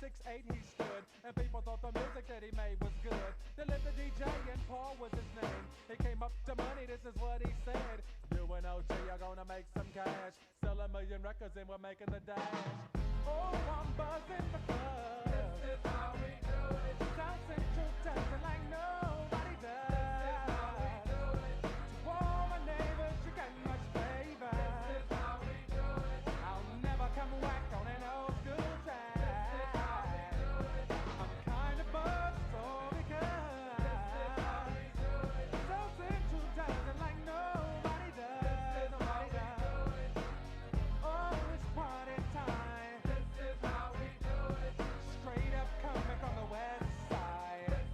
6'8" he stood, and people thought the music that he made was good. They lived the DJ and Paul was his name. He came up to money, this is what he said. You and OG are gonna make some cash, sell 1,000,000 records and we're making the dash. Oh, I'm buzzing the club. This is how we do it. South Central dancing like nobody does. This is how we do it. To all my neighbors, you got much flavor. This is how we do it. I'll never come whack on an old school track. This is how we do it. I'm kind of buzzed, so because This is how we do it. South Central dancing like nobody does. This is how Nobody we does. do it. Oh, it's party time. This is how we do it. Straight up coming from the west side. This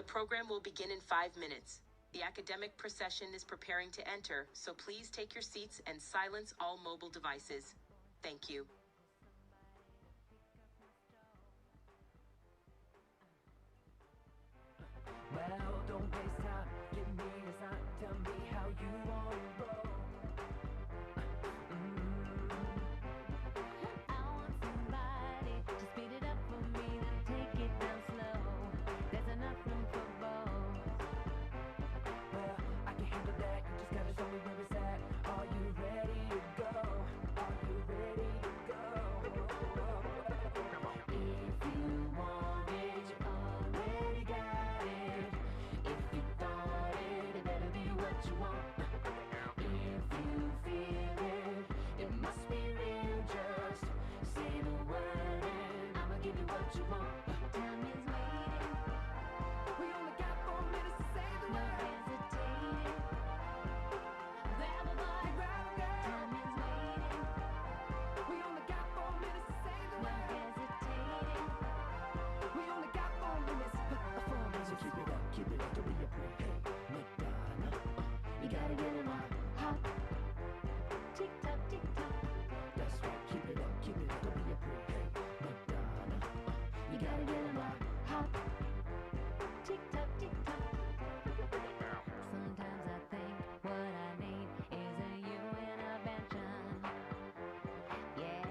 program will begin in 5 minutes. The academic procession is preparing to enter, so please take your seats and silence all mobile devices. Thank you. Well, don't waste time, give me a sign, tell me how you want to roll. I want somebody to speed it up for me, then take it down slow. There's enough room for both. Well, I can handle that, you just gotta show me where it's at. Are you ready to go? Are you ready to go? If you want it, you already got it. If you thought it, it better be what you want. If you feel it, it must be real. Just say the word and I'ma give you what you want. Time is waiting, We only got 4 minutes to say the no word. hesitating. Grab a bite. Grab a girl. Time is waiting, We only got 4 minutes to say the no word. hesitating. We only got 4 minutes. 4 minutes. So keep it up, don't be afraid. Hey, Madonna, You gotta get it on hot. Tick tock, tick tock. that's right. Keep it up, don't be afraid. Hey, Madonna, You gotta get it on hot. Tick tock, tick tock. Sometimes I think what I need is a you intervention. Yeah.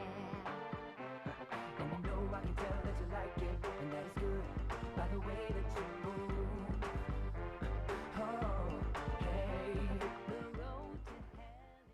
and I know I can tell that you like it, and that is good by the way that you move. Oh, hey. The road to hell is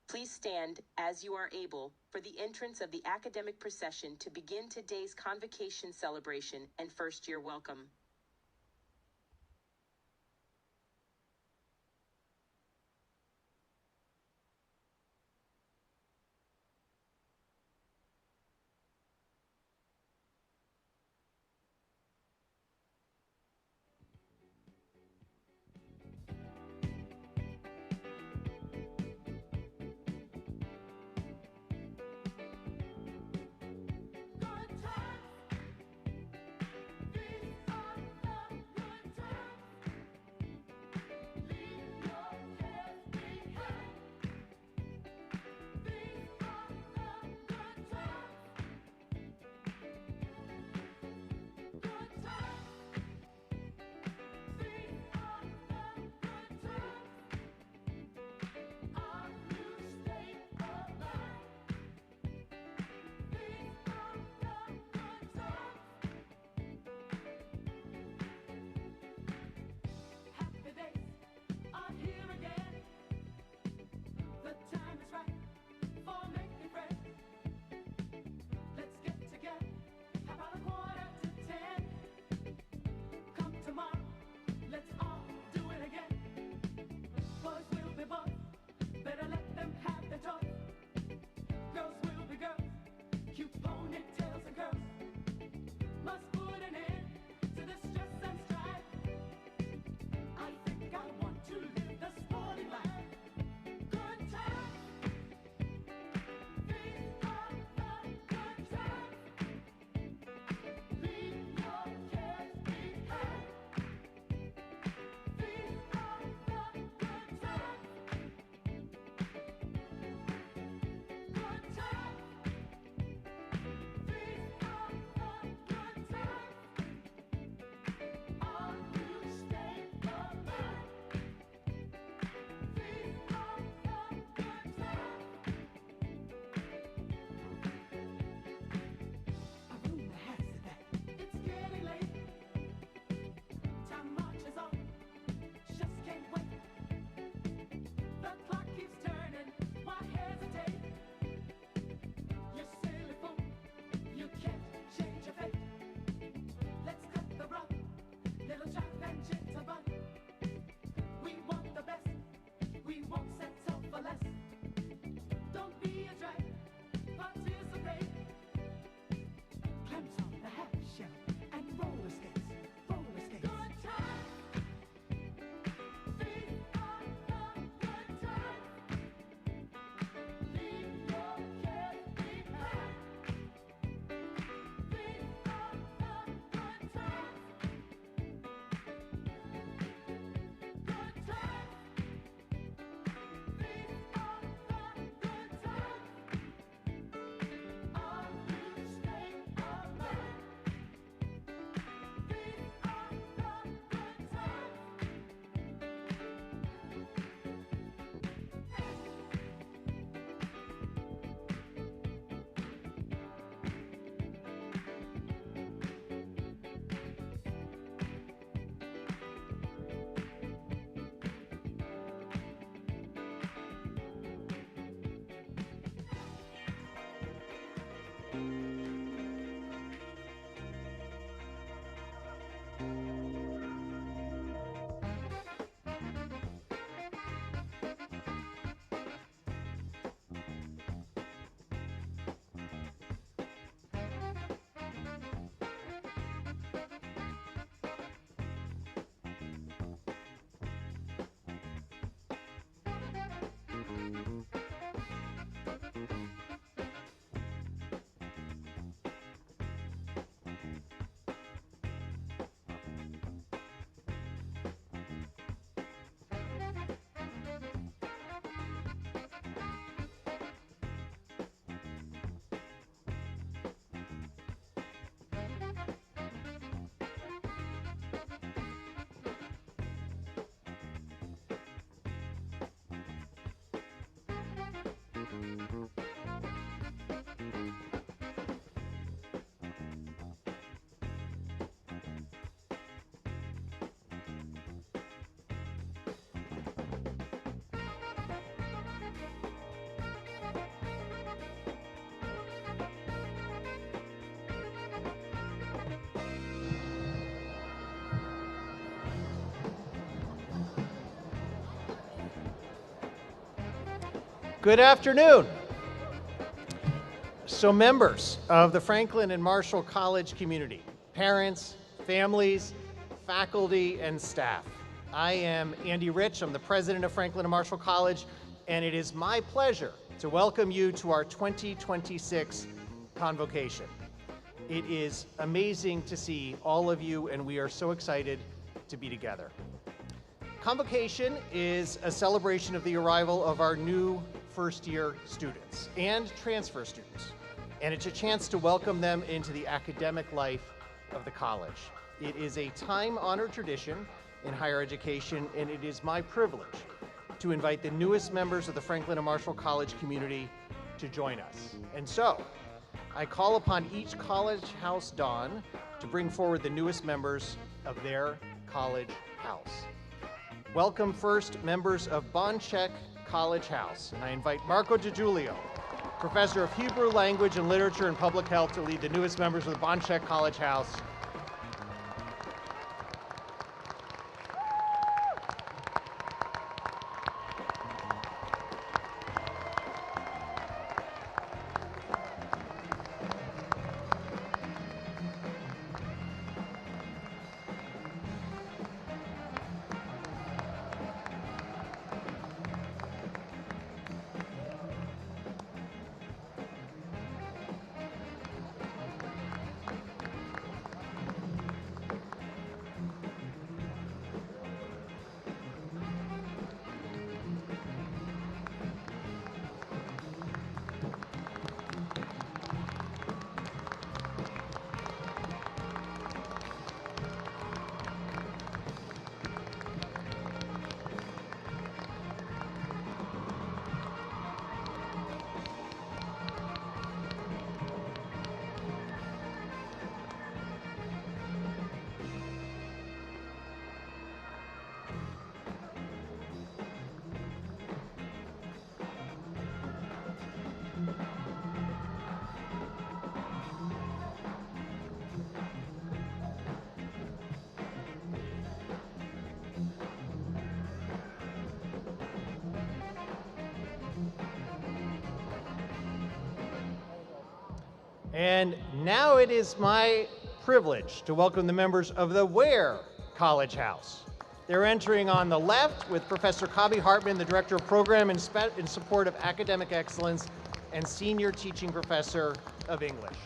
Please stand, as you are able, for the entrance of the academic procession to begin today's Convocation celebration and first-year welcome. Good times, these are Good afternoon. So members of the Franklin and Marshall College community, parents, families, faculty, and staff, I am Andy Rich. I'm the president of Franklin and Marshall College, and it is my pleasure to welcome you to our 2026 Convocation. It is amazing to see all of you, and we are so excited to be together. Convocation is a celebration of the arrival of our new first-year students and transfer students, and it's a chance to welcome them into the academic life of the college. It is a time-honored tradition in higher education, and it is my privilege to invite the newest members of the Franklin and Marshall College community to join us. And so, I call upon each College House Don to bring forward the newest members of their College House. Welcome first members of Bonchek College House, and I invite Marco DiGiulio, Professor of Hebrew Language and Literature and Public Health, to lead the newest members of the Bonchek College House. And now it is my privilege to welcome the members of the Ware College House. They're entering on the left with Professor Kabi Hartman, the Director of Program in Support of Academic Excellence and Senior Teaching Professor of English.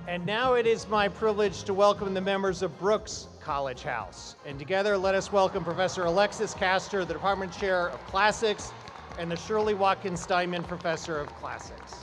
And now it is my privilege to welcome the members of Brooks College House. And together, let us welcome Professor Alexis Castor, the Department Chair of Classics, and the Shirley Watkins Steinman Professor of Classics.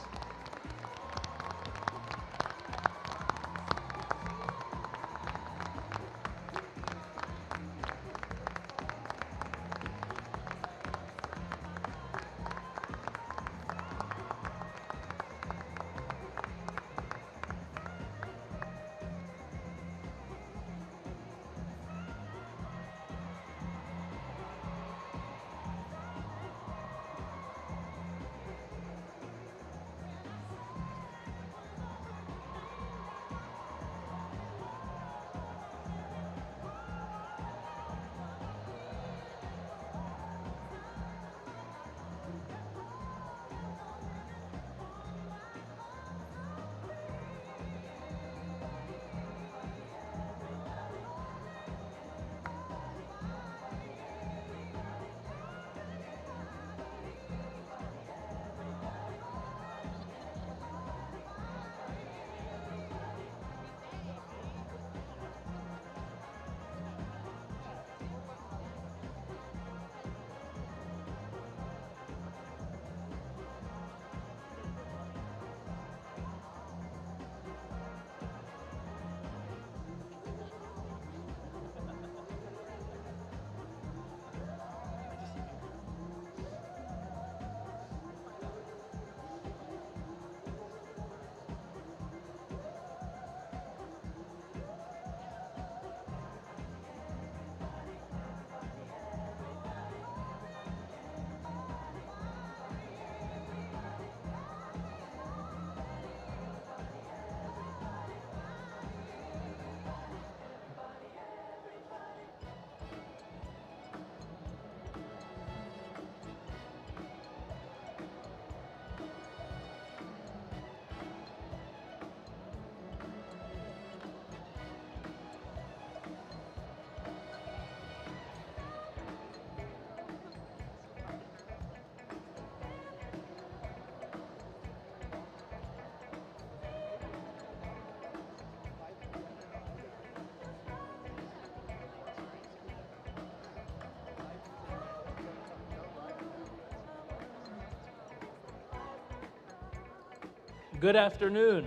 Good afternoon.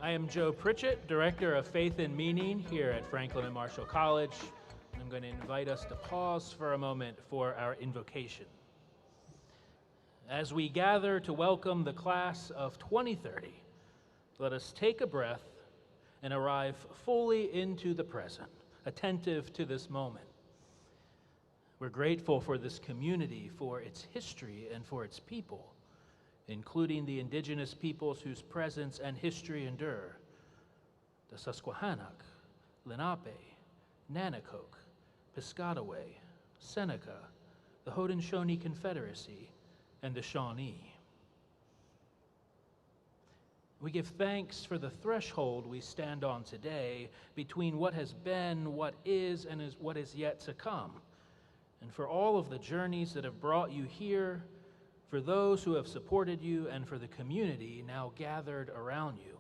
I am Joe Pritchett, Director of Faith and Meaning here at Franklin and Marshall College. I'm going to invite us to pause for a moment for our invocation. As we gather to welcome the class of 2030, let us take a breath and arrive fully into the present, attentive to this moment. We're grateful for this community, for its history, and for its people, including the indigenous peoples whose presence and history endure: the Susquehannock, Lenape, Nanacoke, Piscataway, Seneca, the Haudenosaunee Confederacy, and the Shawnee. We give thanks for the threshold we stand on today between what has been, what is, and what is yet to come, and for all of the journeys that have brought you here, for those who have supported you, and for the community now gathered around you.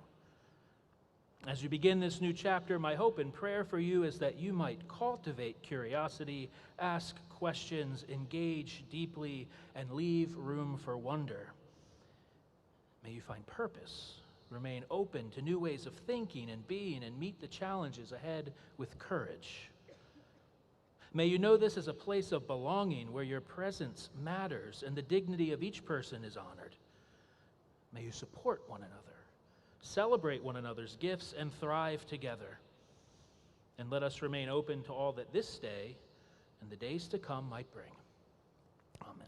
As you begin this new chapter, my hope and prayer for you is that you might cultivate curiosity, ask questions, engage deeply, and leave room for wonder. May you find purpose, remain open to new ways of thinking and being, and meet the challenges ahead with courage. May you know this as a place of belonging where your presence matters and the dignity of each person is honored. May you support one another, celebrate one another's gifts, and thrive together. And let us remain open to all that this day and the days to come might bring. Amen.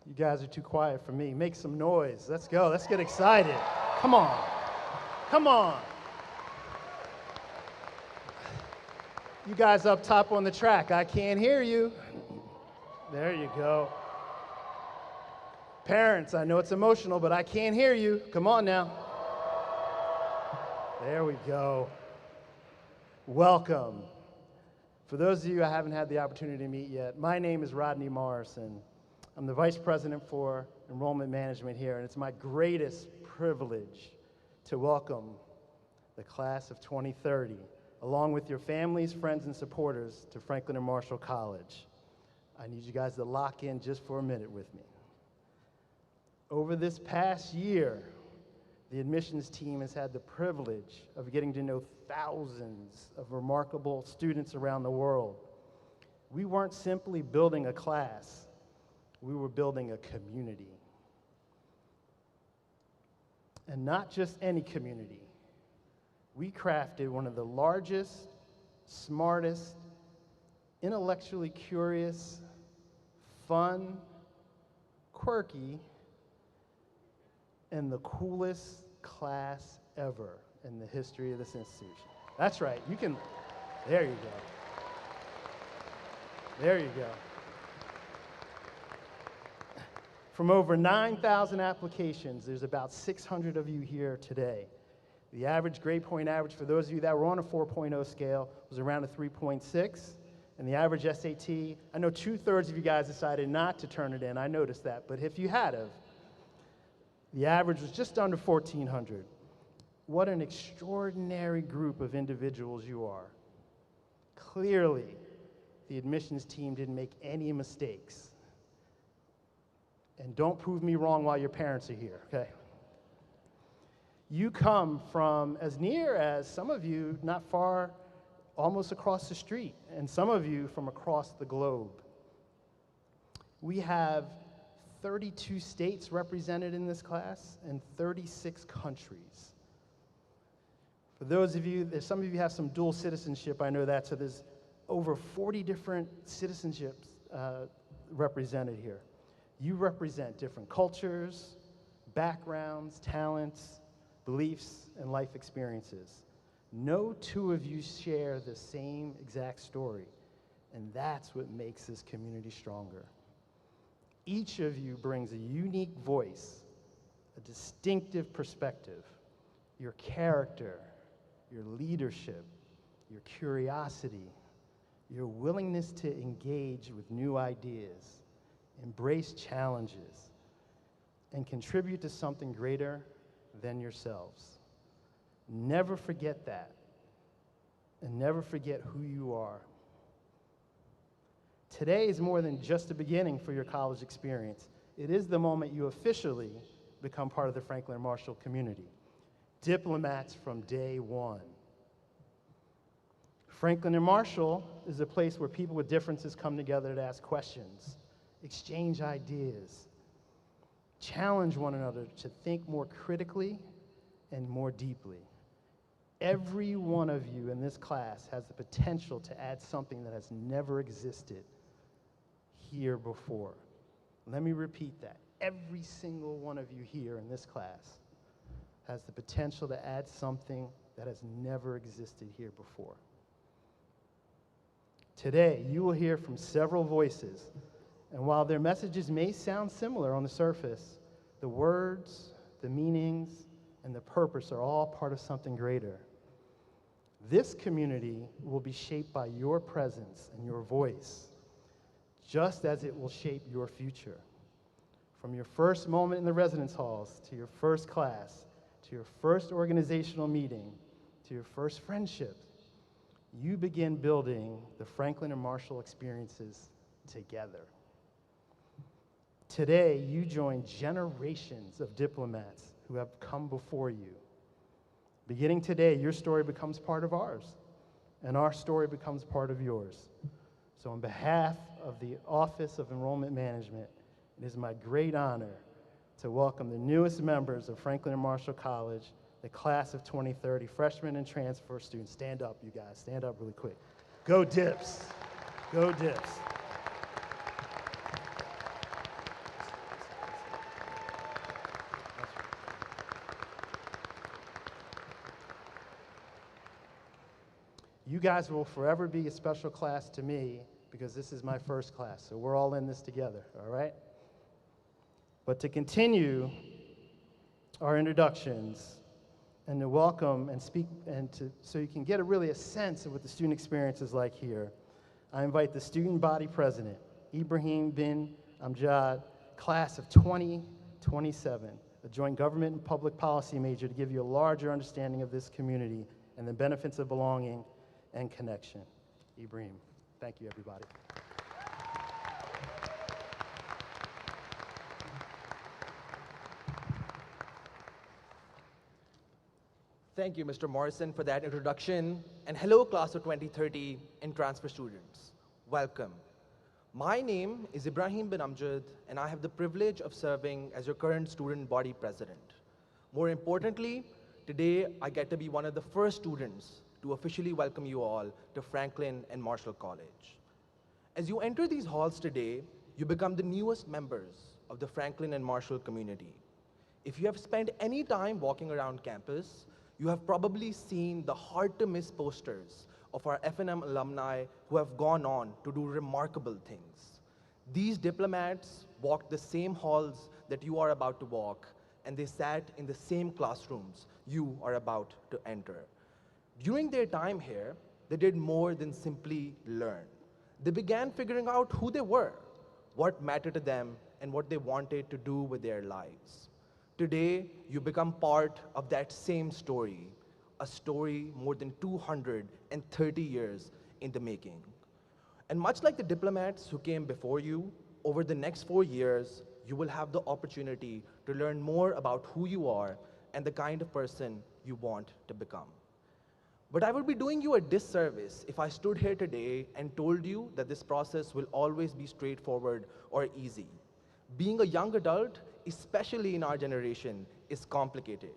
You guys are too quiet for me. Make some noise. Let's go. Let's get excited. Come on. Come on. You guys up top on the track, I can't hear you. There you go. Parents, I know it's emotional, but I can't hear you. Come on now. There we go. Welcome. For those of you I haven't had the opportunity to meet yet, my name is Rodney Morrison. I'm the Vice President for Enrollment Management here, and it's my greatest privilege to welcome the class of 2030, along with your families, friends, and supporters, to Franklin and Marshall College. I need you guys to lock in just for a minute with me. Over this past year, the admissions team has had the privilege of getting to know thousands of remarkable students around the world. We weren't simply building a class. We were building a community. And not just any community. We crafted one of the largest, smartest, intellectually curious, fun, quirky, and the coolest class ever in the history of this institution. That's right. You can, there you go. There you go. From over 9,000 applications, there's about 600 of you here today. The average grade point average for those of you that were on a 4.0 scale was around a 3.6. And the average SAT, I know 2/3 of you guys decided not to turn it in. I noticed that. But if you had have, the average was just under 1,400. What an extraordinary group of individuals you are. Clearly, the admissions team didn't make any mistakes. And don't prove me wrong while your parents are here, okay? You come from as near as, some of you, not far, almost across the street, and some of you from across the globe. We have 32 states represented in this class and 36 countries. For those of you, some of you have some dual citizenship, I know that, so there's over 40 different citizenships represented here. You represent different cultures, backgrounds, talents, beliefs, and life experiences. No two of you share the same exact story, and that's what makes this community stronger. Each of you brings a unique voice, a distinctive perspective, your character, your leadership, your curiosity, your willingness to engage with new ideas, embrace challenges, and contribute to something greater than yourselves. Never forget that, and never forget who you are. Today is more than just a beginning for your college experience. It is the moment you officially become part of the Franklin and Marshall community. Diplomats from day one. Franklin and Marshall is a place where people with differences come together to ask questions, exchange ideas, challenge one another to think more critically and more deeply. Every one of you in this class has the potential to add something that has never existed here before. Let me repeat that. Every single one of you here in this class has the potential to add something that has never existed here before. Today, you will hear from several voices, and while their messages may sound similar on the surface, the words, the meanings, and the purpose are all part of something greater. This community will be shaped by your presence and your voice, just as it will shape your future. From your first moment in the residence halls, to your first class, to your first organizational meeting, to your first friendship, you begin building the Franklin and Marshall experiences together. Today, you join generations of diplomats who have come before you. Beginning today, your story becomes part of ours, and our story becomes part of yours. So on behalf of the Office of Enrollment Management, it is my great honor to welcome the newest members of Franklin and Marshall College, the class of 2030, freshmen and transfer students. Stand up, you guys. Stand up really quick. Go Dips. Go Dips. You guys will forever be a special class to me because this is my first class, so we're all in this together, all right? But to continue our introductions and to welcome and speak so you can get really a sense of what the student experience is like here, I invite the student body president, Ibrahim bin Amjad, class of 2027, a joint government and public policy major, to give you a larger understanding of this community and the benefits of belonging and connection. Ibrahim. Thank you, everybody. Thank you, Mr. Morrison, for that introduction. And hello, class of 2030 and transfer students. Welcome. My name is Ibrahim bin Amjad, and I have the privilege of serving as your current student body president. More importantly, today I get to be one of the first students to officially welcome you all to Franklin and Marshall College. As you enter these halls today, you become the newest members of the Franklin and Marshall community. If you have spent any time walking around campus, you have probably seen the hard-to-miss posters of our F&M alumni who have gone on to do remarkable things. These diplomats walked the same halls that you are about to walk, and they sat in the same classrooms you are about to enter. During their time here, they did more than simply learn. They began figuring out who they were, what mattered to them, and what they wanted to do with their lives. Today, you become part of that same story, a story more than 230 years in the making. And much like the diplomats who came before you, over the next 4 years, you will have the opportunity to learn more about who you are and the kind of person you want to become. But I would be doing you a disservice if I stood here today and told you that this process will always be straightforward or easy. Being a young adult, especially in our generation, is complicated.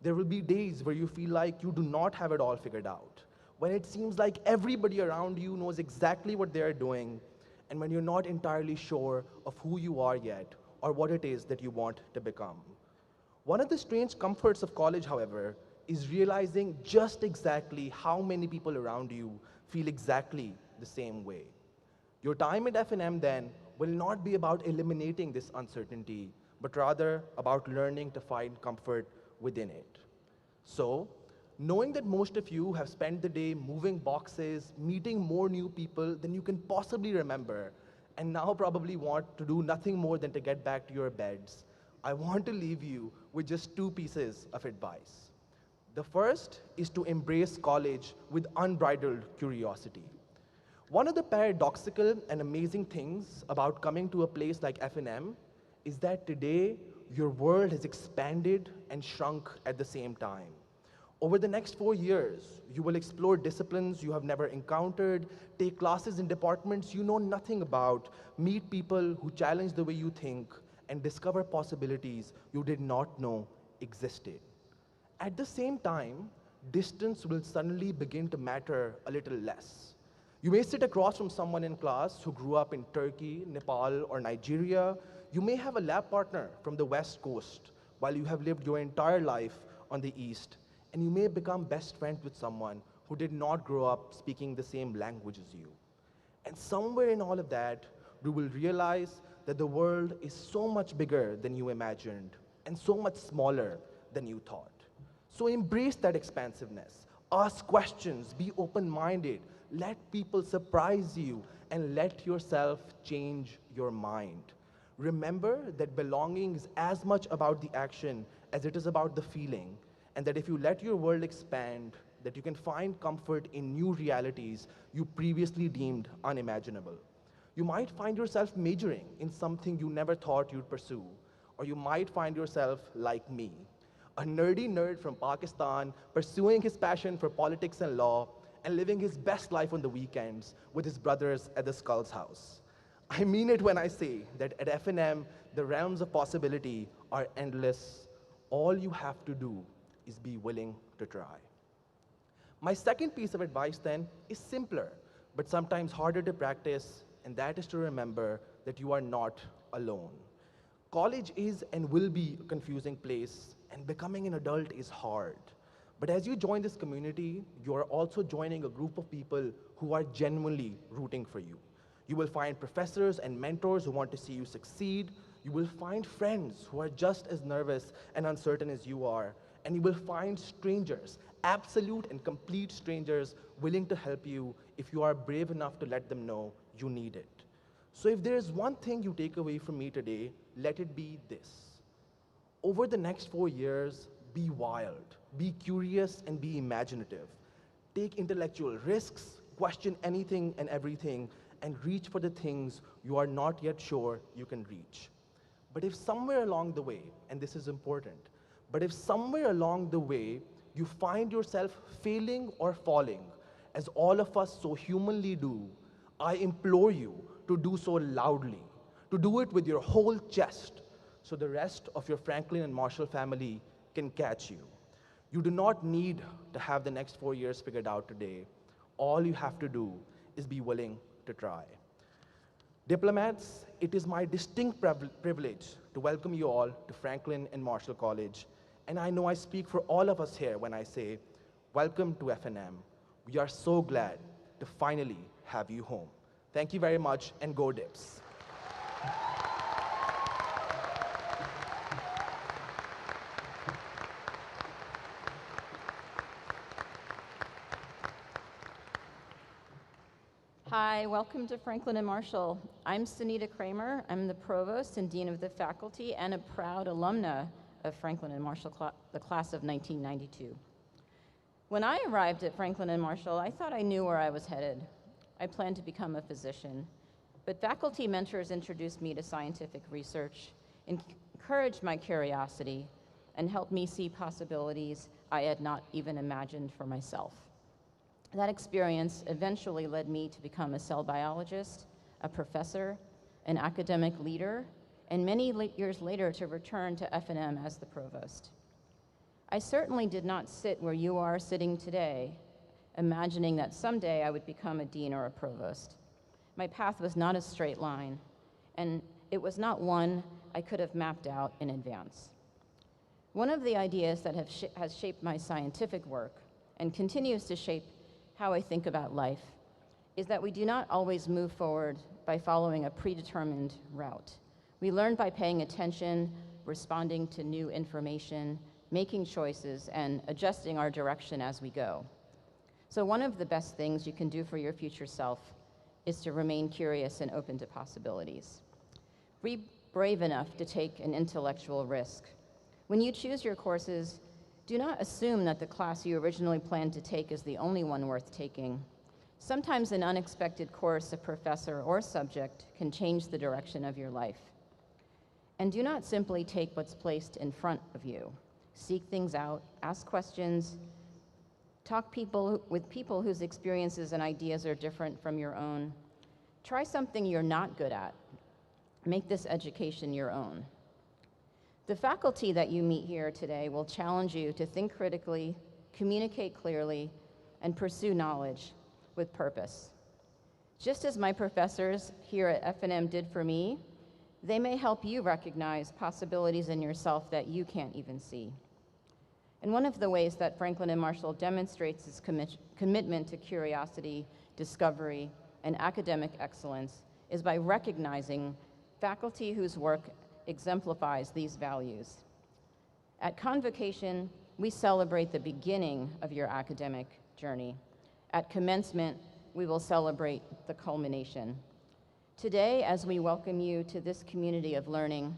There will be days where you feel like you do not have it all figured out, when it seems like everybody around you knows exactly what they are doing, and when you're not entirely sure of who you are yet or what it is that you want to become. One of the strange comforts of college, however, is realizing just exactly how many people around you feel exactly the same way. Your time at F&M then will not be about eliminating this uncertainty, but rather about learning to find comfort within it. So, knowing that most of you have spent the day moving boxes, meeting more new people than you can possibly remember, and now probably want to do nothing more than to get back to your beds, I want to leave you with just two pieces of advice. The first is to embrace college with unbridled curiosity. One of the paradoxical and amazing things about coming to a place like F&M is that today your world has expanded and shrunk at the same time. Over the next 4 years, you will explore disciplines you have never encountered, take classes in departments you know nothing about, meet people who challenge the way you think, and discover possibilities you did not know existed. At the same time, distance will suddenly begin to matter a little less. You may sit across from someone in class who grew up in Turkey, Nepal, or Nigeria. You may have a lab partner from the West Coast, while you have lived your entire life on the East. And you may become best friends with someone who did not grow up speaking the same language as you. And somewhere in all of that, we will realize that the world is so much bigger than you imagined and so much smaller than you thought. So embrace that expansiveness. Ask questions, be open-minded, let people surprise you, and let yourself change your mind. Remember that belonging is as much about the action as it is about the feeling, and that if you let your world expand, that you can find comfort in new realities you previously deemed unimaginable. You might find yourself majoring in something you never thought you'd pursue, or you might find yourself like me, a nerdy nerd from Pakistan pursuing his passion for politics and law and living his best life on the weekends with his brothers at the Skulls House. I mean it when I say that at F&M, the realms of possibility are endless. All you have to do is be willing to try. My second piece of advice then is simpler, but sometimes harder to practice, and that is to remember that you are not alone. College is and will be a confusing place, and becoming an adult is hard. But as you join this community, you are also joining a group of people who are genuinely rooting for you. You will find professors and mentors who want to see you succeed. You will find friends who are just as nervous and uncertain as you are. And you will find strangers, absolute and complete strangers, willing to help you if you are brave enough to let them know you need it. So if there is one thing you take away from me today, let it be this. Over the next 4 years, be wild, be curious, and be imaginative. Take intellectual risks, question anything and everything, and reach for the things you are not yet sure you can reach. But if somewhere along the way, and this is important, but if somewhere along the way you find yourself failing or falling, as all of us so humanly do, I implore you to do so loudly, to do it with your whole chest, so the rest of your Franklin and Marshall family can catch you. You do not need to have the next 4 years figured out today. All you have to do is be willing to try. Diplomats, it is my distinct privilege to welcome you all to Franklin and Marshall College. And I know I speak for all of us here when I say, welcome to F&M. We are so glad to finally have you home. Thank you very much, and go Dips. Hi, welcome to Franklin and Marshall. I'm Sunita Kramer. I'm the Provost and Dean of the Faculty and a proud alumna of Franklin and Marshall, the class of 1992. When I arrived at Franklin and Marshall, I thought I knew where I was headed. I planned to become a physician, but faculty mentors introduced me to scientific research, encouraged my curiosity, and helped me see possibilities I had not even imagined for myself. That experience eventually led me to become a cell biologist, a professor, an academic leader, and many years later to return to F&M as the provost. I certainly did not sit where you are sitting today, imagining that someday I would become a dean or a provost. My path was not a straight line, and it was not one I could have mapped out in advance. One of the ideas that has shaped my scientific work and continues to shape how I think about life is that we do not always move forward by following a predetermined route. We learn by paying attention, responding to new information, making choices, and adjusting our direction as we go. So one of the best things you can do for your future self is to remain curious and open to possibilities. brave enough to take an intellectual risk. When you choose your courses, do not assume that the class you originally planned to take is the only one worth taking. Sometimes an unexpected course, a professor, or subject can change the direction of your life. And do not simply take what's placed in front of you. Seek things out, ask questions, talk with people whose experiences and ideas are different from your own. Try something you're not good at. Make this education your own. The faculty that you meet here today will challenge you to think critically, communicate clearly, and pursue knowledge with purpose. Just as my professors here at F&M did for me, they may help you recognize possibilities in yourself that you can't even see. And one of the ways that Franklin and Marshall demonstrates its commitment to curiosity, discovery, and academic excellence is by recognizing faculty whose work exemplifies these values. At Convocation, we celebrate the beginning of your academic journey. At commencement, we will celebrate the culmination. Today, as we welcome you to this community of learning,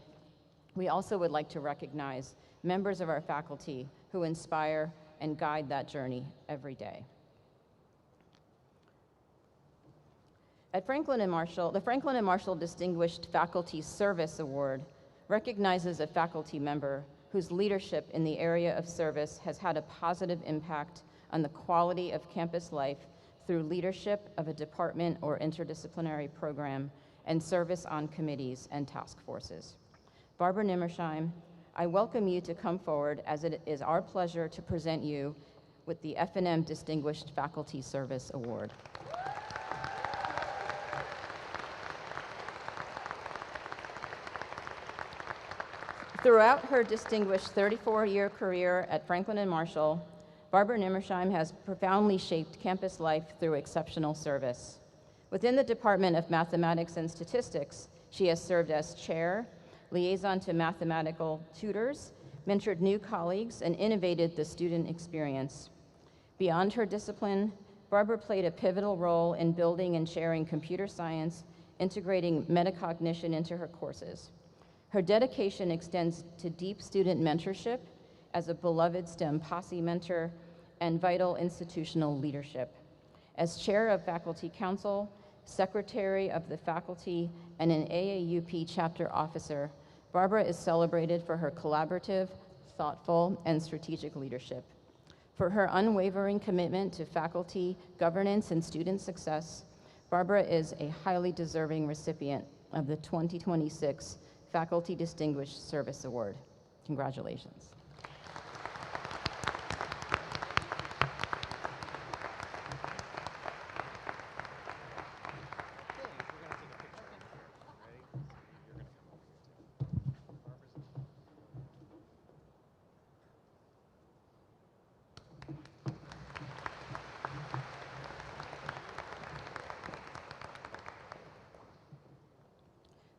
we also would like to recognize members of our faculty who inspire and guide that journey every day. At Franklin and Marshall, the Franklin and Marshall Distinguished Faculty Service Award recognizes a faculty member whose leadership in the area of service has had a positive impact on the quality of campus life through leadership of a department or interdisciplinary program and service on committees and task forces. Barbara Nimmersheim, I welcome you to come forward, as it is our pleasure to present you with the F&M Distinguished Faculty Service Award. Throughout her distinguished 34-year career at Franklin and Marshall, Barbara Nimmersheim has profoundly shaped campus life through exceptional service. Within the Department of Mathematics and Statistics, she has served as chair, liaison to mathematical tutors, mentored new colleagues, and innovated the student experience. Beyond her discipline, Barbara played a pivotal role in building and sharing computer science, integrating metacognition into her courses. Her dedication extends to deep student mentorship as a beloved STEM posse mentor and vital institutional leadership. As chair of Faculty Council, secretary of the faculty, and an AAUP chapter officer, Barbara is celebrated for her collaborative, thoughtful, and strategic leadership. For her unwavering commitment to faculty governance and student success, Barbara is a highly deserving recipient of the 2026 Faculty Distinguished Service Award. Congratulations.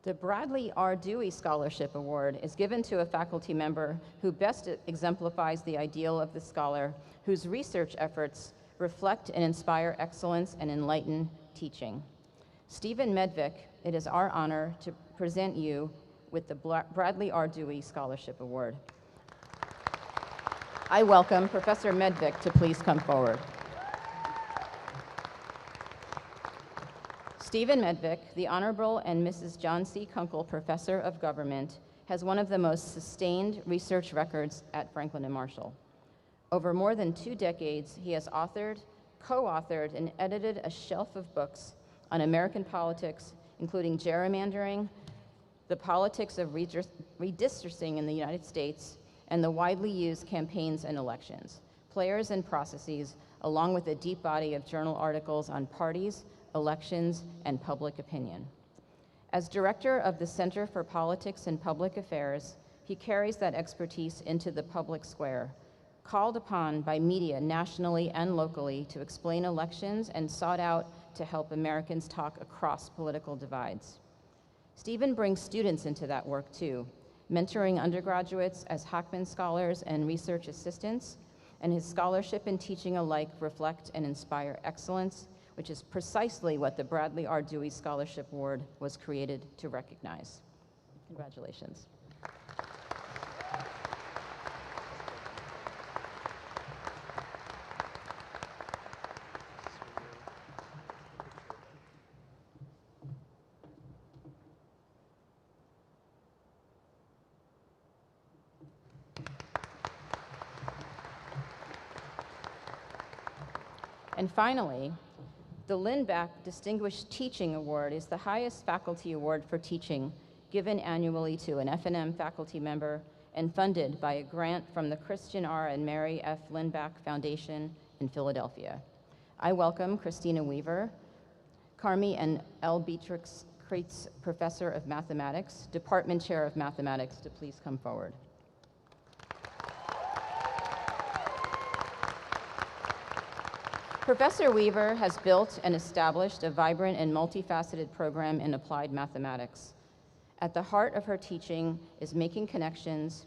The Bradley R. Dewey Scholarship Award is given to a faculty member who best exemplifies the ideal of the scholar, whose research efforts reflect and inspire excellence and enlighten teaching. Stephen Medvick, it is our honor to present you with the Bradley R. Dewey Scholarship Award. I welcome Professor Medvick to please come forward. Stephen Medvick, the Honorable and Mrs. John C. Kunkel Professor of Government, has one of the most sustained research records at Franklin and Marshall. Over more than 2 decades, he has authored, co-authored, and edited a shelf of books on American politics, including gerrymandering, the politics of redistricting in the United States, and the widely used campaigns and elections, players and processes, along with a deep body of journal articles on parties, elections, and public opinion. As director of the Center for Politics and Public Affairs, he carries that expertise into the public square, called upon by media nationally and locally to explain elections and sought out to help Americans talk across political divides. Stephen brings students into that work too, mentoring undergraduates as Hockman scholars and research assistants, and his scholarship and teaching alike reflect and inspire excellence, which is precisely what the Bradley R. Dewey Scholarship Award was created to recognize. Congratulations. And finally, the Lindback Distinguished Teaching Award is the highest faculty award for teaching given annually to an F&M faculty member and funded by a grant from the Christian R. and Mary F. Lindback Foundation in Philadelphia. I welcome Christina Weaver, Carmi and L. Beatrix Kreitz Professor of Mathematics, Department Chair of Mathematics, to please come forward. Professor Weaver has built and established a vibrant and multifaceted program in applied mathematics. At the heart of her teaching is making connections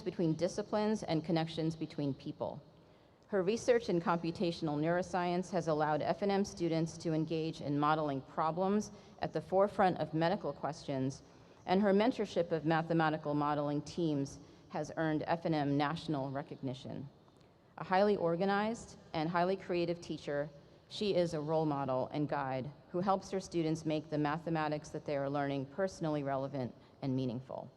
between disciplines and connections between people. Her research in computational neuroscience has allowed F&M students to engage in modeling problems at the forefront of medical questions, and her mentorship of mathematical modeling teams has earned F&M national recognition. A highly organized and highly creative teacher, she is a role model and guide who helps her students make the mathematics that they are learning personally relevant and meaningful.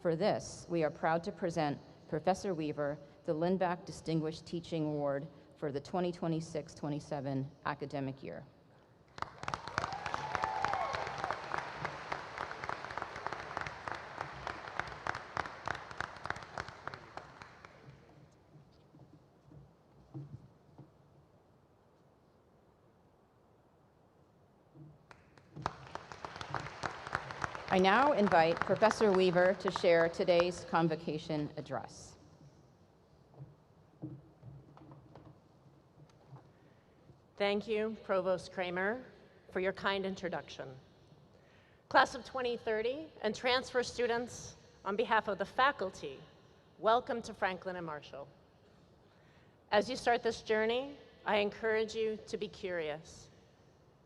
For this, we are proud to present Professor Weaver the Lindback Distinguished Teaching Award for the 2026-27 academic year. I now invite Professor Weaver to share today's Convocation address. Thank you, Provost Kramer, for your kind introduction. Class of 2030 and transfer students, on behalf of the faculty, welcome to Franklin and Marshall. As you start this journey, I encourage you to be curious.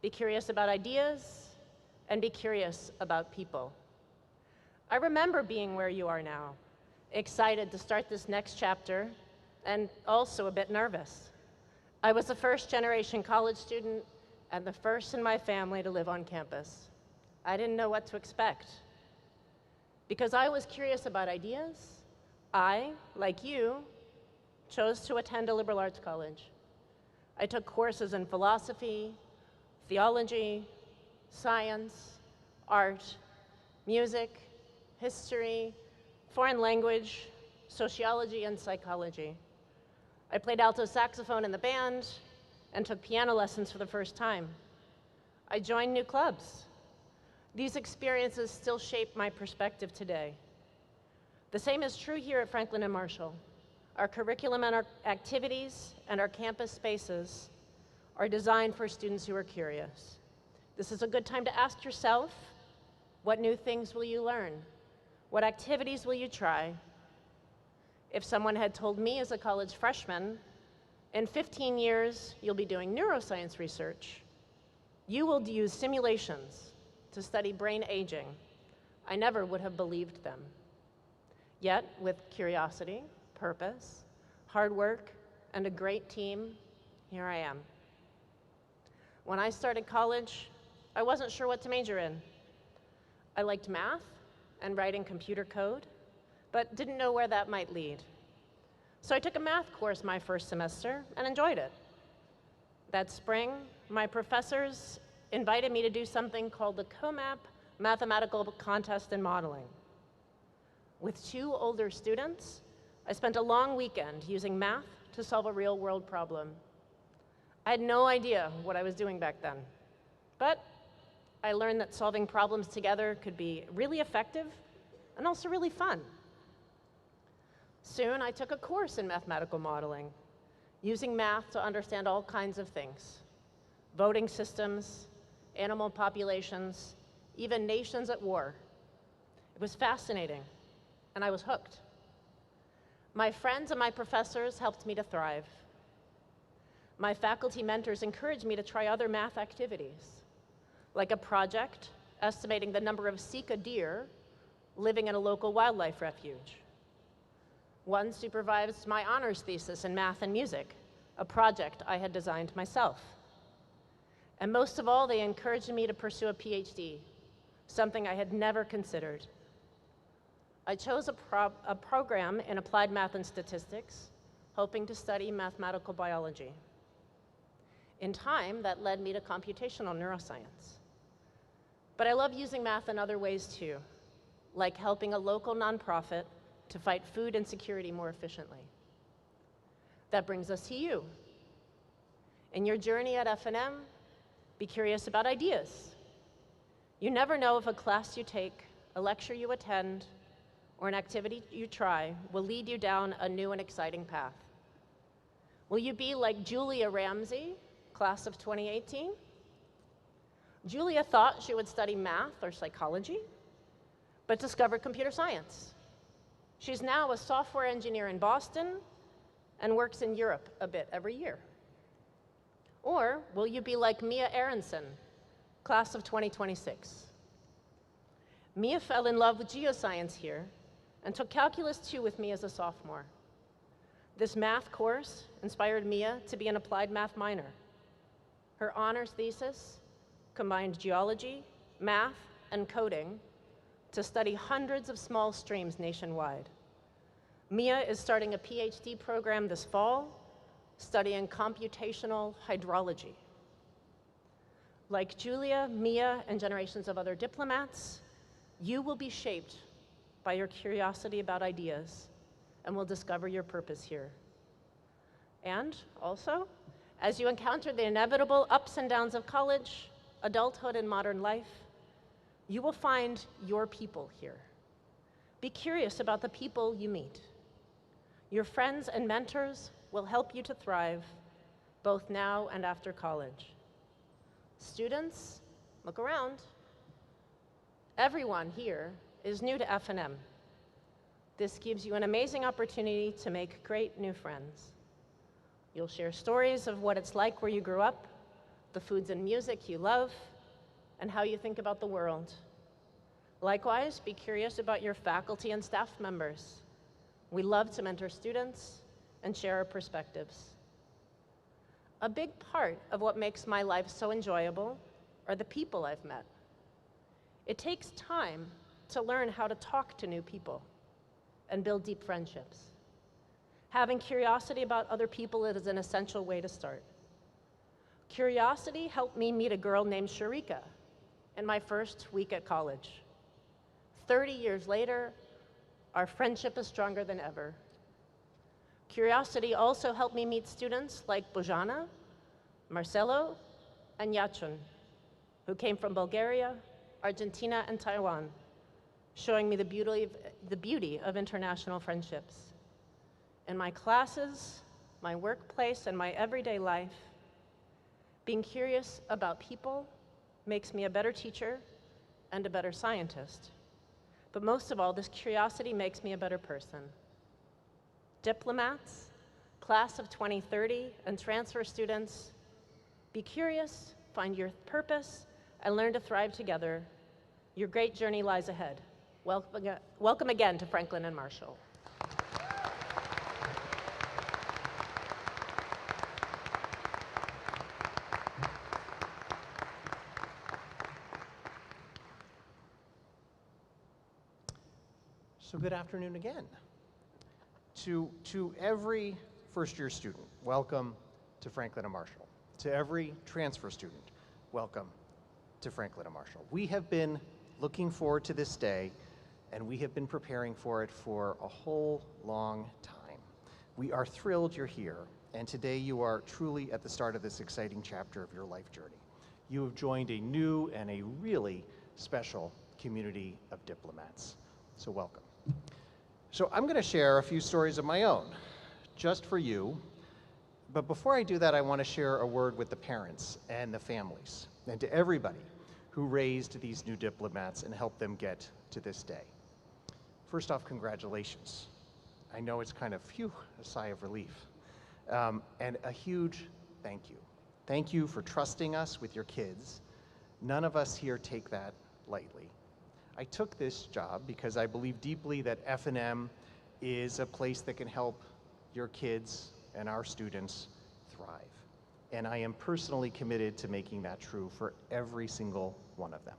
Be curious about ideas, and be curious about people. I remember being where you are now, excited to start this next chapter, and also a bit nervous. I was a first-generation college student and the first in my family to live on campus. I didn't know what to expect. Because I was curious about ideas, I, like you, chose to attend a liberal arts college. I took courses in philosophy, theology, science, art, music, history, foreign language, sociology, and psychology. I played alto saxophone in the band and took piano lessons for the first time. I joined new clubs. These experiences still shape my perspective today. The same is true here at Franklin and Marshall. Our curriculum and our activities and our campus spaces are designed for students who are curious. This is a good time to ask yourself, what new things will you learn? What activities will you try? If someone had told me as a college freshman, in 15 years, you'll be doing neuroscience research, you will use simulations to study brain aging, I never would have believed them. Yet, with curiosity, purpose, hard work, and a great team, here I am. When I started college, I wasn't sure what to major in. I liked math and writing computer code, but didn't know where that might lead. So I took a math course my first semester and enjoyed it. That spring, my professors invited me to do something called the COMAP Mathematical Contest in Modeling. With 2 older students, I spent a long weekend using math to solve a real-world problem. I had no idea what I was doing back then, but I learned that solving problems together could be really effective and also really fun. Soon, I took a course in mathematical modeling, using math to understand all kinds of things: voting systems, animal populations, even nations at war. It was fascinating, and I was hooked. My friends and my professors helped me to thrive. My faculty mentors encouraged me to try other math activities, like a project estimating the number of Sika deer living in a local wildlife refuge. One supervised my honors thesis in math and music, a project I had designed myself. And most of all, they encouraged me to pursue a PhD, something I had never considered. I chose a program in applied math and statistics, hoping to study mathematical biology. In time, that led me to computational neuroscience. But I love using math in other ways too, like helping a local nonprofit to fight food insecurity more efficiently. That brings us to you. In your journey at F&M, be curious about ideas. You never know if a class you take, a lecture you attend, or an activity you try will lead you down a new and exciting path. Will you be like Julia Ramsey, class of 2018? Julia thought she would study math or psychology, but discovered computer science. She's now a software engineer in Boston and works in Europe a bit every year. Or will you be like Mia Aronson, class of 2026? Mia fell in love with geoscience here and took Calculus 2 with me as a sophomore. This math course inspired Mia to be an applied math minor. Her honors thesis combined geology, math, and coding to study hundreds of small streams nationwide. Mia is starting a PhD program this fall, studying computational hydrology. Like Julia, Mia, and generations of other diplomats, you will be shaped by your curiosity about ideas and will discover your purpose here. And also, as you encounter the inevitable ups and downs of college, adulthood, and modern life, you will find your people here. Be curious about the people you meet. Your friends and mentors will help you to thrive, both now and after college. Students, look around. Everyone here is new to F&M. This gives you an amazing opportunity to make great new friends. You'll share stories of what it's like where you grew up, the foods and music you love, and how you think about the world. Likewise, be curious about your faculty and staff members. We love to mentor students and share our perspectives. A big part of what makes my life so enjoyable are the people I've met. It takes time to learn how to talk to new people and build deep friendships. Having curiosity about other people is an essential way to start. Curiosity helped me meet a girl named Sharika in my first week at college. 30 years later, our friendship is stronger than ever. Curiosity also helped me meet students like Bojana, Marcelo, and Yachun, who came from Bulgaria, Argentina, and Taiwan, showing me the beauty of international friendships. In my classes, my workplace, and my everyday life, being curious about people makes me a better teacher and a better scientist. But most of all, this curiosity makes me a better person. Diplomats, class of 2030, and transfer students, be curious, find your purpose, and learn to thrive together. Your great journey lies ahead. Welcome again to Franklin and Marshall. So good afternoon again. To every first-year student, welcome to Franklin and Marshall. To every transfer student, welcome to Franklin and Marshall. We have been looking forward to this day, and we have been preparing for it for a whole long time. We are thrilled you're here, and today you are truly at the start of this exciting chapter of your life journey. You have joined a new and a really special community of diplomats, so welcome. So I'm going to share a few stories of my own, just for you. But before I do that, I want to share a word with the parents and the families, and to everybody who raised these new diplomats and helped them get to this day. First off, congratulations. I know it's kind of, a sigh of relief. And a huge thank you. Thank you for trusting us with your kids. None of us here take that lightly. I took this job because I believe deeply that F&M is a place that can help your kids and our students thrive. And I am personally committed to making that true for every single one of them.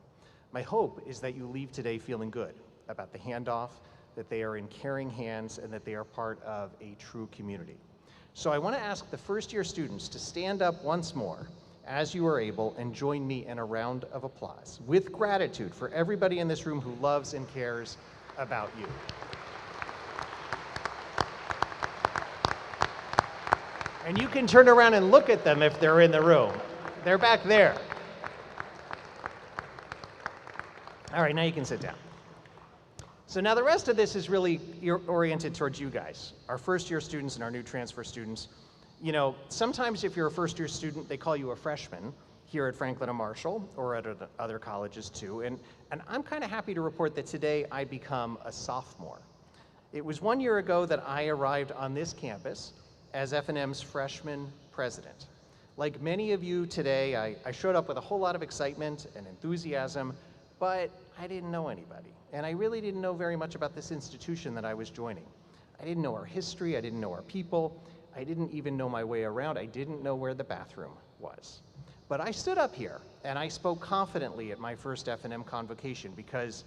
My hope is that you leave today feeling good about the handoff, that they are in caring hands, and that they are part of a true community. So I want to ask the first-year students to stand up once more as you are able and join me in a round of applause with gratitude for everybody in this room who loves and cares about you. And you can turn around and look at them if they're in the room. They're back there. All right, now you can sit down. So now the rest of this is really oriented towards you guys, our first-year students and our new transfer students. You know, sometimes if you're a first-year student, they call you a freshman here at Franklin and Marshall, or at other colleges too. And I'm kind of happy to report that today I become a sophomore. It was 1 year ago that I arrived on this campus as F&M's freshman president. Like many of you today, I showed up with a whole lot of excitement and enthusiasm, but I didn't know anybody. And I really didn't know very much about this institution that I was joining. I didn't know our history, I didn't know our people, I didn't even know my way around, I didn't know where the bathroom was. But I stood up here and I spoke confidently at my first F&M Convocation because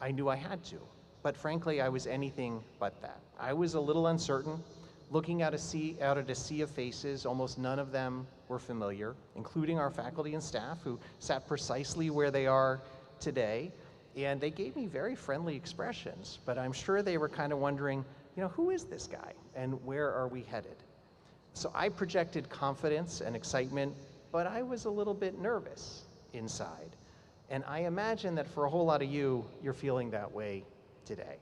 I knew I had to. But frankly, I was anything but that. I was a little uncertain, looking out at a sea of faces. Almost none of them were familiar, including our faculty and staff who sat precisely where they are today. And they gave me very friendly expressions, but I'm sure they were kind of wondering, you know, who is this guy and where are we headed? So I projected confidence and excitement, but I was a little bit nervous inside. And I imagine that for a whole lot of you, you're feeling that way today.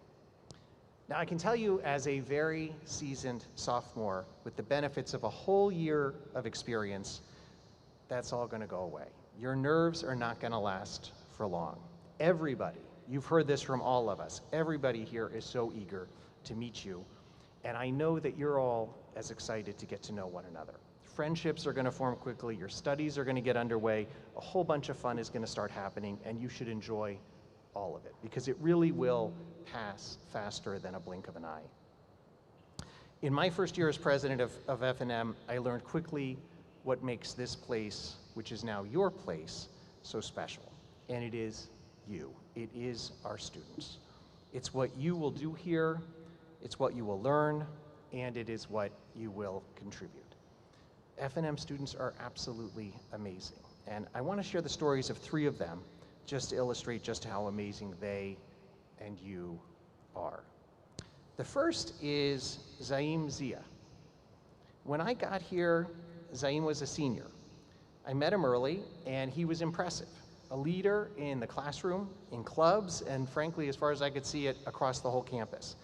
Now I can tell you as a very seasoned sophomore with the benefits of a whole year of experience, that's all gonna go away. Your nerves are not gonna last for long. Everybody, you've heard this from all of us, everybody here is so eager to meet you. And I know that you're all as excited to get to know one another. Friendships are gonna form quickly, your studies are gonna get underway, a whole bunch of fun is gonna start happening, and you should enjoy all of it, because it really will pass faster than a blink of an eye. In my first year as president of F&M, I learned quickly what makes this place, which is now your place, so special. And it is you. It is our students. It's what you will do here, it's what you will learn, and it is what you will contribute. F&M students are absolutely amazing. And I want to share the stories of 3 of them just to illustrate just how amazing they and you are. The first is Zaim Zia. When I got here, Zaim was a senior. I met him early, and he was impressive. A leader in the classroom, in clubs, and frankly, as far as I could see it, across the whole campus.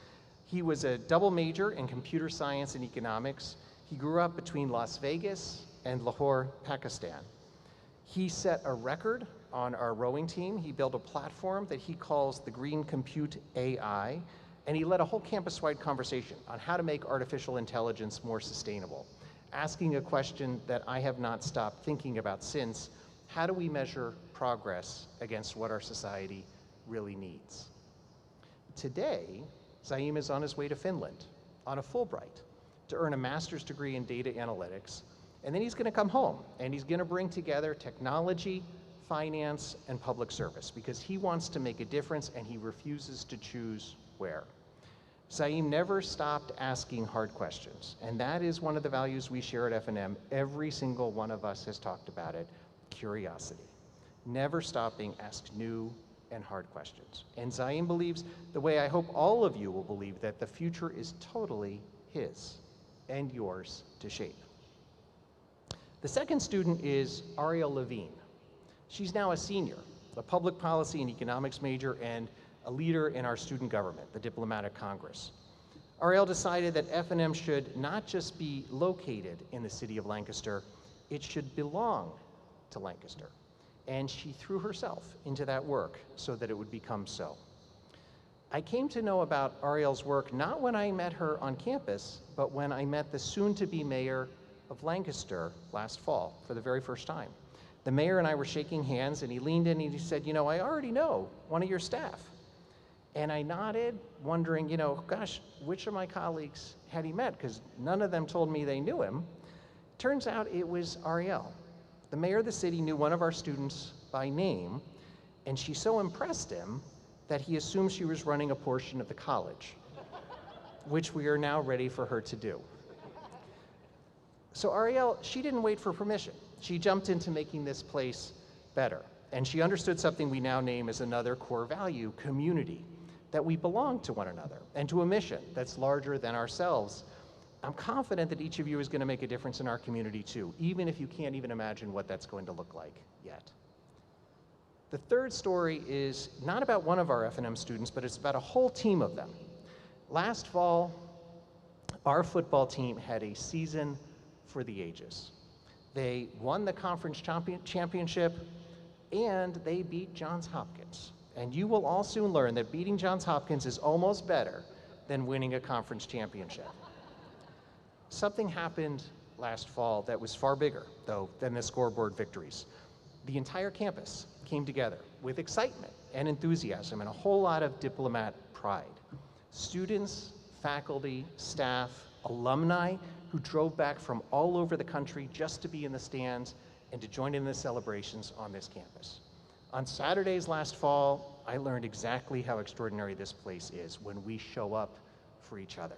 He was a double major in computer science and economics. He grew up between Las Vegas and Lahore, Pakistan. He set a record on our rowing team. He built a platform that he calls the Green Compute AI, and he led a whole campus-wide conversation on how to make artificial intelligence more sustainable, asking a question that I have not stopped thinking about since: how do we measure progress against what our society really needs? Today, Zaim is on his way to Finland on a Fulbright to earn a master's degree in data analytics, and then he's gonna come home and he's gonna bring together technology, finance, and public service because he wants to make a difference and he refuses to choose where. Zaim never stopped asking hard questions, and that is one of the values we share at F&M. Every single one of us has talked about it: curiosity. Never stopping, ask new and hard questions. And Zaim believes, the way I hope all of you will believe, that the future is totally his and yours to shape. The second student is Ariel Levine. She's now a senior, a public policy and economics major, and a leader in our student government, the Diplomatic Congress. Ariel decided that F&M should not just be located in the city of Lancaster, it should belong to Lancaster. And she threw herself into that work so that it would become so. I came to know about Ariel's work not when I met her on campus, but when I met the soon-to-be mayor of Lancaster last fall for the very first time. The mayor and I were shaking hands, and he leaned in and he said, I already know one of your staff. And I nodded, wondering, gosh, which of my colleagues had he met? Because none of them told me they knew him. Turns out it was Ariel. The mayor of the city knew one of our students by name, and she so impressed him that he assumed she was running a portion of the college, which we are now ready for her to do. So Ariel, she didn't wait for permission. She jumped into making this place better. And she understood something we now name as another core value, community, that we belong to one another and to a mission that's larger than ourselves. I'm confident that each of you is going to make a difference in our community too, even if you can't even imagine what that's going to look like yet. The third story is not about one of our F&M students, but it's about a whole team of them. Last fall, our football team had a season for the ages. They won the conference championship, and they beat Johns Hopkins. And you will all soon learn that beating Johns Hopkins is almost better than winning a conference championship. Something happened last fall that was far bigger, though, than the scoreboard victories. The entire campus came together with excitement and enthusiasm and a whole lot of diplomat pride. Students, faculty, staff, alumni who drove back from all over the country just to be in the stands and to join in the celebrations on this campus. On Saturdays last fall, I learned exactly how extraordinary this place is when we show up for each other.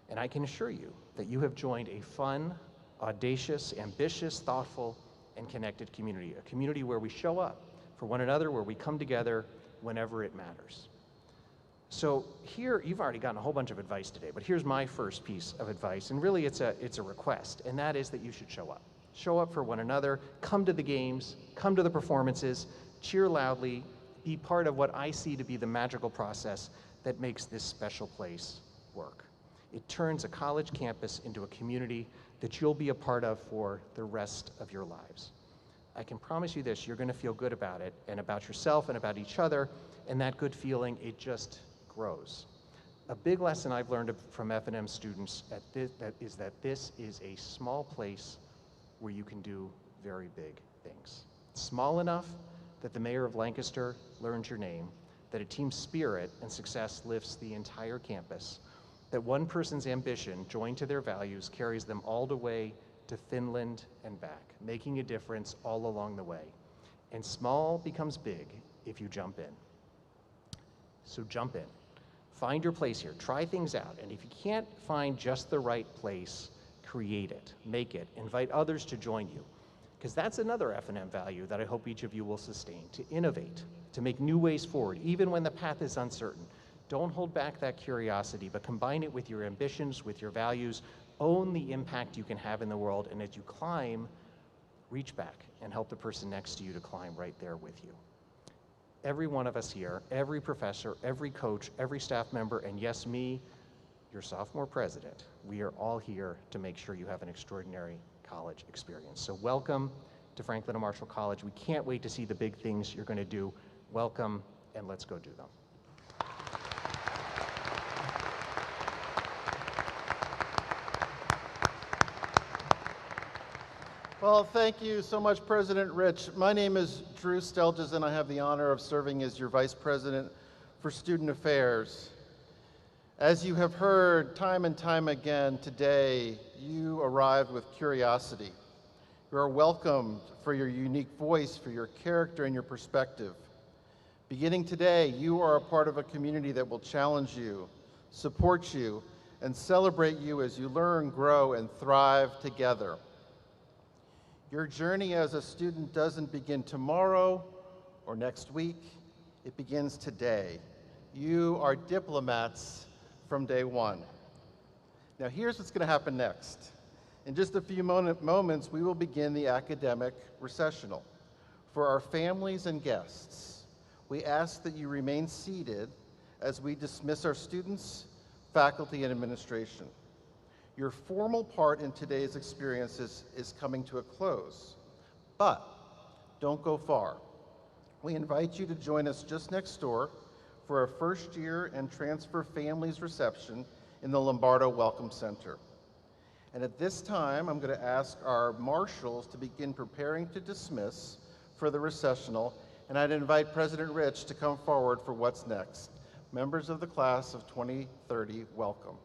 And I can assure you that you have joined a fun, audacious, ambitious, thoughtful, and connected community, a community where we show up for one another, where we come together whenever it matters. So here, you've already gotten a whole bunch of advice today, but here's my first piece of advice, and really it's a request, and that is that you should show up. Show up for one another, come to the games, come to the performances, cheer loudly, be part of what I see to be the magical process that makes this special place work. It turns a college campus into a community that you'll be a part of for the rest of your lives. I can promise you this, you're going to feel good about it and about yourself and about each other, and that good feeling, it just grows. A big lesson I've learned from F&M students is that this is a small place where you can do very big things. Small enough that the mayor of Lancaster learns your name, that a team spirit and success lifts the entire campus, that one person's ambition joined to their values carries them all the way to Finland and back, making a difference all along the way. And small becomes big if you jump in. So jump in. Find your place here. Try things out. And if you can't find just the right place, create it, make it, invite others to join you. Because that's another F&M value that I hope each of you will sustain, to innovate, to make new ways forward, even when the path is uncertain. Don't hold back that curiosity, but combine it with your ambitions, with your values. Own the impact you can have in the world, and as you climb, reach back and help the person next to you to climb right there with you. Every one of us here, every professor, every coach, every staff member, and yes, me, your sophomore president, we are all here to make sure you have an extraordinary college experience. So welcome to Franklin and Marshall College. We can't wait to see the big things you're going to do. Welcome, and let's go do them. Well, thank you so much, President Rich. My name is Drew Stelges, and I have the honor of serving as your Vice President for Student Affairs. As you have heard time and time again today, you arrived with curiosity. You are welcomed for your unique voice, for your character and your perspective. Beginning today, you are a part of a community that will challenge you, support you, and celebrate you as you learn, grow, and thrive together. Your journey as a student doesn't begin tomorrow or next week. It begins today. You are diplomats from day one. Now here's what's going to happen next. In just a few moments, we will begin the academic recessional. For our families and guests, we ask that you remain seated as we dismiss our students, faculty, and administration. Your formal part in today's experience is coming to a close, but don't go far. We invite you to join us just next door for our first year and transfer families reception in the Lombardo Welcome Center. And at this time, I'm going to ask our marshals to begin preparing to dismiss for the recessional, and I'd invite President Rich to come forward for what's next. Members of the class of 2030, welcome.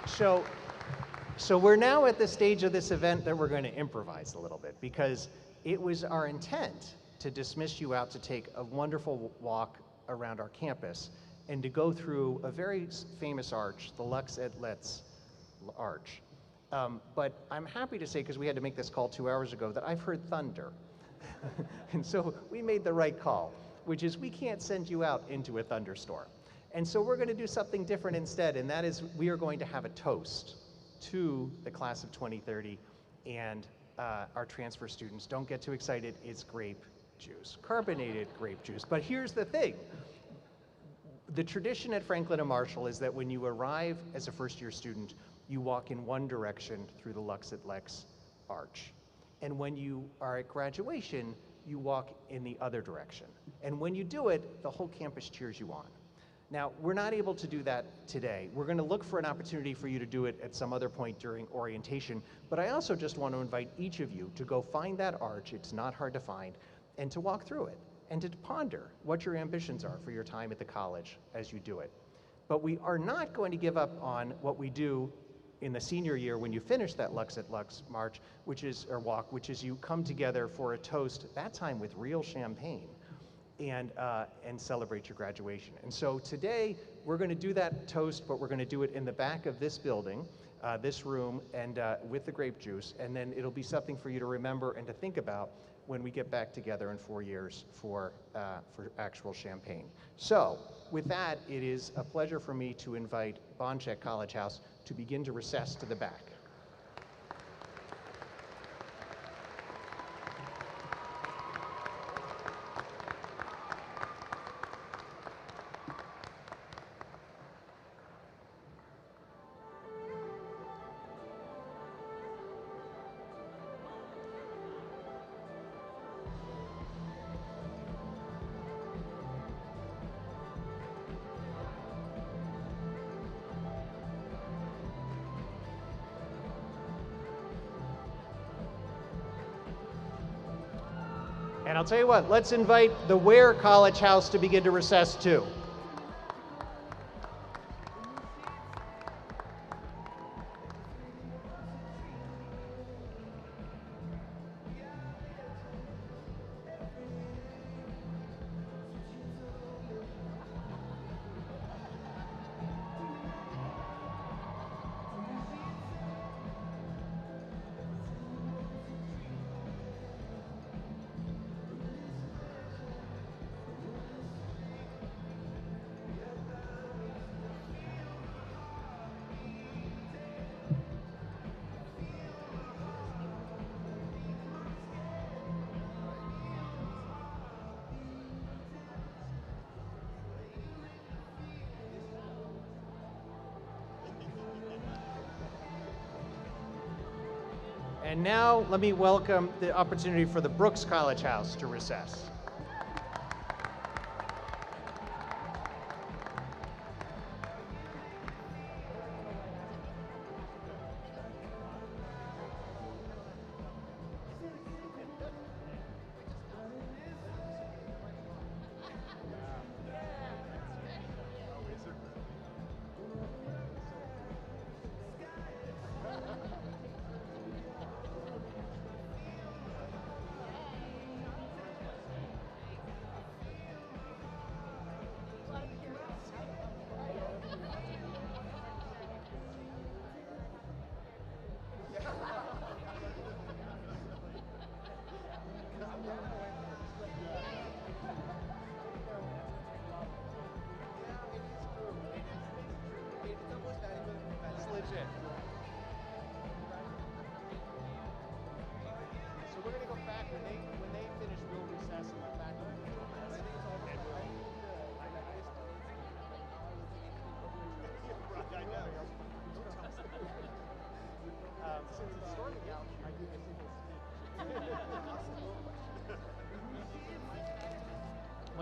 So we're now at the stage of this event that we're going to improvise a little bit, because it was our intent to dismiss you out to take a wonderful walk around our campus and to go through a very famous arch, the Lux et Let's Arch. But I'm happy to say, because we had to make this call 2 hours ago, that I've heard thunder. And so we made the right call, which is we can't send you out into a thunderstorm. And so we're going to do something different instead, and that is we are going to have a toast to the class of 2030 and our transfer students. Don't get too excited, it's grape juice, carbonated grape juice. But here's the thing. The tradition at Franklin and Marshall is that when you arrive as a first-year student, you walk in one direction through the Lux et Lex arch. And when you are at graduation, you walk in the other direction. And when you do it, the whole campus cheers you on. Now, we're not able to do that today. We're going to look for an opportunity for you to do it at some other point during orientation, but I also just want to invite each of you to go find that arch, it's not hard to find, and to walk through it, and to ponder what your ambitions are for your time at the college as you do it. But we are not going to give up on what we do in the senior year when you finish that Lux et Lux march, or walk, which is you come together for a toast, that time with real champagne, and celebrate your graduation. And so today, we're going to do that toast, but we're going to do it in the back of this building, this room, and with the grape juice, and then it'll be something for you to remember and to think about when we get back together in 4 years for actual champagne. So, with that, it is a pleasure for me to invite Bonchek College House to begin to recess to the back. And I'll tell you what, let's invite the Ware College House to begin to recess too. And now let me welcome the opportunity for the Brooks College House to recess.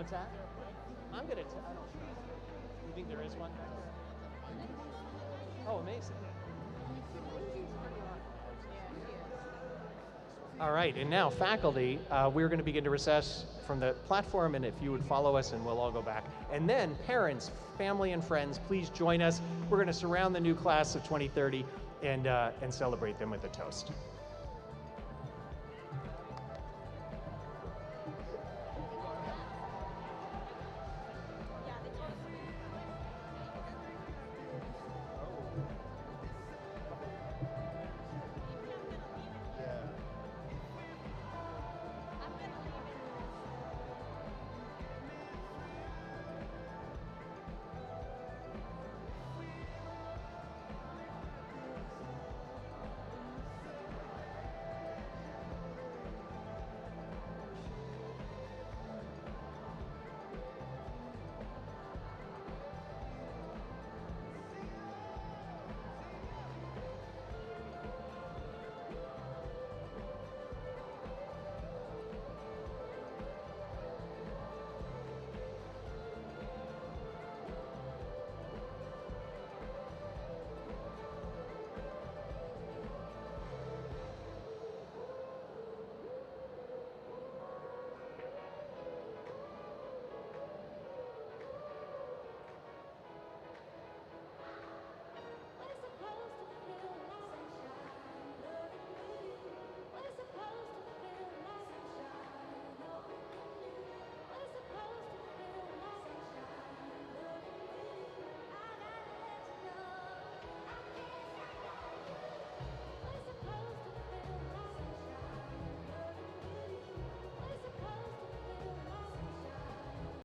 What's that? I'm gonna. You think there is one? Oh, amazing. All right, and now faculty, we're going to begin to recess from the platform, and if you would follow us, and we'll all go back. And then parents, family, and friends, please join us. We're going to surround the new class of 2030 and celebrate them with a toast.